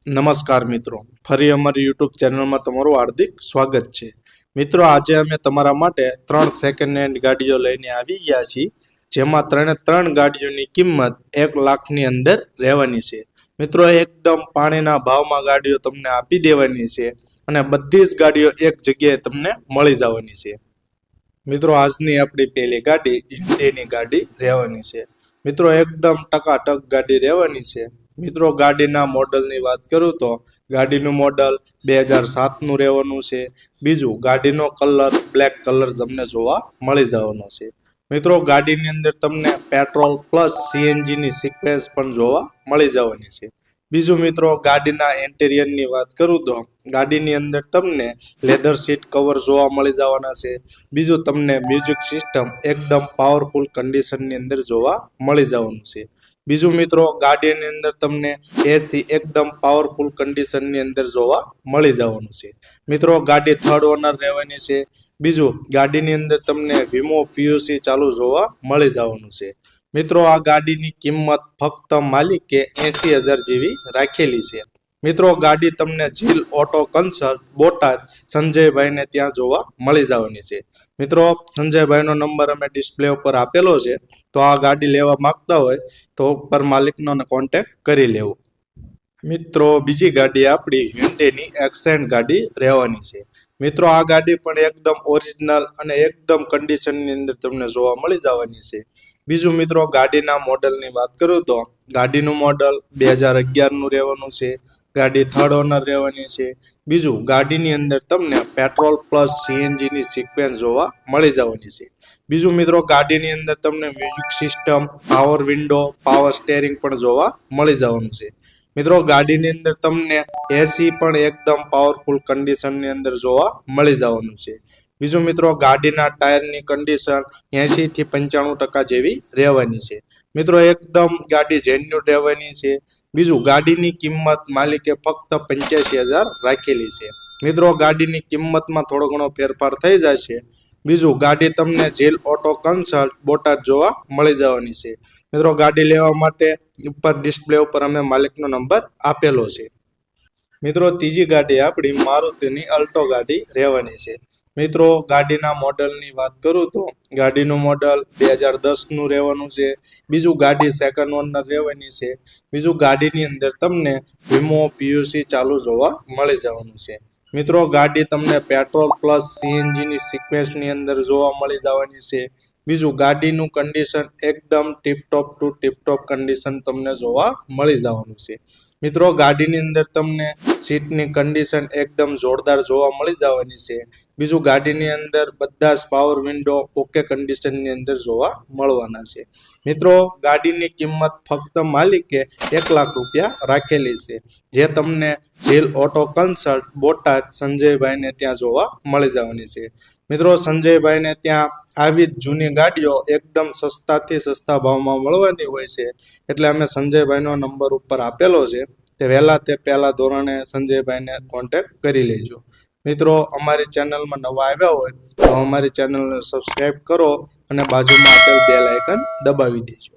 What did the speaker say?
નમસ્કાર મિત્રો, ફરી અમારી યુટ્યુબ ચેનલમાં તમારું હાર્દિક સ્વાગત છે। મિત્રો, આજે અમે તમારા માટે 3 સેકન્ડ હેન્ડ ગાડીઓ લઈને આવી ગયા છીએ, જેમાં ત્રણ ગાડીઓની કિંમત 1 લાખની અંદર રહેવાની છે। મિત્રો, એકદમ પાણીના ભાવમાં ગાડીઓ તમને આપી દેવાની છે અને બધી જ ગાડીઓ એક જગ્યાએ તમને મળી જવાની છે। મિત્રો, આજની આપણી પહેલી ગાડી hyundaiની ગાડી રહેવાની છે। મિત્રો, એકદમ ટકાટક ગાડી રહેવાની છે। મિત્રો, ગાડીના મોડલની વાત કરું તો ગાડીનું મોડલ 2007નું રહેવાનું છે। બીજું, ગાડીનો કલર બ્લેક કલર તમને જોવા મળી જવાનો છે। મિત્રો, ગાડીની અંદર તમને પેટ્રોલ પ્લસ સીએનજીની સિક્વન્સ પણ જોવા મળી જવાની છે। બીજું મિત્રો, ગાડીના ઇન્ટિરિયરની વાત કરું તો ગાડીની અંદર તમને લેધર સીટ કવર જોવા મળી જવાના છે। બીજું, તમને મ્યુઝિક સિસ્ટમ એકદમ પાવરફુલ કન્ડિશનની અંદર જોવા મળી જવાનું છે। બીજું મિત્રો, ગાડીની અંદર તમને એસી એકદમ પાવરફુલ કન્ડિશનની અંદર જોવા મળી જવાનું છે। મિત્રો, ગાડી થર્ડ ઓનર રહેવાની છે। બીજું, ગાડીની અંદર તમને વીમો પીયુસી ચાલુ જોવા મળી જવાનું છે। મિત્રો, આ ગાડીની કિંમત ફક્ત માલિકે 80,000 જેવી રાખેલી છે। મિત્રો, ગાડી તમને જીલ ઓટો કન્સલ્ટ બોટાદ સંજયભાઈને ત્યાં જોવા મળી જવાની છે। મિત્રો, સંજયભાઈનો નંબર અમે ડિસ્પ્લે ઉપર આપેલો છે, તો આ ગાડી લેવા માંગતા હોય તો ઉપર માલિકનો કોન્ટેક્ટ કરી લેવો। મિત્રો, બીજી ગાડી આપણી hyundaiની એક્સેન્ટ ગાડી રહેવાની છે। મિત્રો, આ ગાડી પણ એકદમ ઓરિજિનલ અને એકદમ કન્ડિશનની અંદર તમને જોવા મળી જવાની છે। બીજું મિત્રો, ગાડીના મોડલની વાત કરું તો ગાડીનું મોડલ 2011નું રહેવાનું છે। ગાડી થર્ડ ઓનર રહેવાની છે। બીજું, ગાડીની અંદર તમને પેટ્રોલ પ્લસ સીએનજીની સિક્વન્સ જોવા મળી જવાની છે। બીજું મિત્રો, ગાડીની અંદર તમને music system, power window, power steering પણ જોવા મળી જવાનું છે। મિત્રો, ગાડીની અંદર તમને એસી પણ એકદમ પાવરફુલ કન્ડિશનની અંદર જોવા મળી જવાનું છે। બીજું મિત્રો, ગાડીના ટાયરની કન્ડિશન 80 થી 95% જેવી રહેવાની છે। મિત્રો, એકદમ ગાડી જેન્યુન રહેવાની છે। બીજું, ગાડીની કિંમત માલિકે ફક્ત 85,000 રાખેલી છે। મિત્રો, ગાડીની કિંમતમાં થોડો ઘણો ફેરફાર થઈ જશે। બીજું, ગાડી તમને જીલ ઓટો કન્સલ્ટ બોટાદ જોવા મળી જવાની છે। મિત્રો, ગાડી લેવા માટે ઉપર ડિસ્પ્લે ઉપર અમે માલિકનો નંબર આપેલો છે। મિત્રો, ત્રીજી ગાડી આપણી મારુતિની અલ્ટો ગાડી રહેવાની છે। મિત્રો, ગાડીના મોડલની વાત કરું તો ગાડીનું મોડલ 2010નું રહેવાનું છે। બીજું, ગાડી સેકન્ડ ઓનર રહેવાની છે। બીજું, ગાડીની અંદર તમને વીમો પીયુસી ચાલુ જોવા મળી જવાનું છે। મિત્રો, ગાડી તમને પેટ્રોલ પ્લસ સીએનજીની સિક્વન્સની અંદર જોવા મળી જવાની છે। બીજું, ગાડીનું કન્ડિશન એકદમ ટીપટોપ ટુ ટીપટોપ કન્ડિશન તમને જોવા મળી જવાનું છે। મિત્રો, ગાડીની અંદર તમને સીટની કન્ડિશન એકદમ જોરદાર જોવા મળી જવાની છે। બીજું, ગાડીની અંદર બધા જ પાવર વિન્ડો ઓકે કન્ડિશનની અંદર જોવા મળવાના છે। મિત્રો, ગાડીની કિંમત ફક્ત માલિકે 1 લાખ રૂપિયા રાખેલી છે, જે તમને જીલ ઓટો કન્સલ્ટ બોટાદ સંજયભાઈને ત્યાં જોવા મળી જવાની છે। મિત્રો, સંજયભાઈને ત્યાં આવી જ જૂની ગાડીઓ એકદમ સસ્તાથી સસ્તા ભાવમાં મળવાની હોય છે, એટલે અમે સંજયભાઈનો નંબર ઉપર આપેલો છે, તે પહેલા ધોરણે સંજયભાઈને કોન્ટેક્ટ કરી લેજો। મિત્રો, અમારી ચેનલમાં નવા આવ્યા હોય તો અમારી ચેનલને સબસ્ક્રાઈબ કરો અને બાજુમાં આપેલ બેલ આઇકન દબાવી દેજો।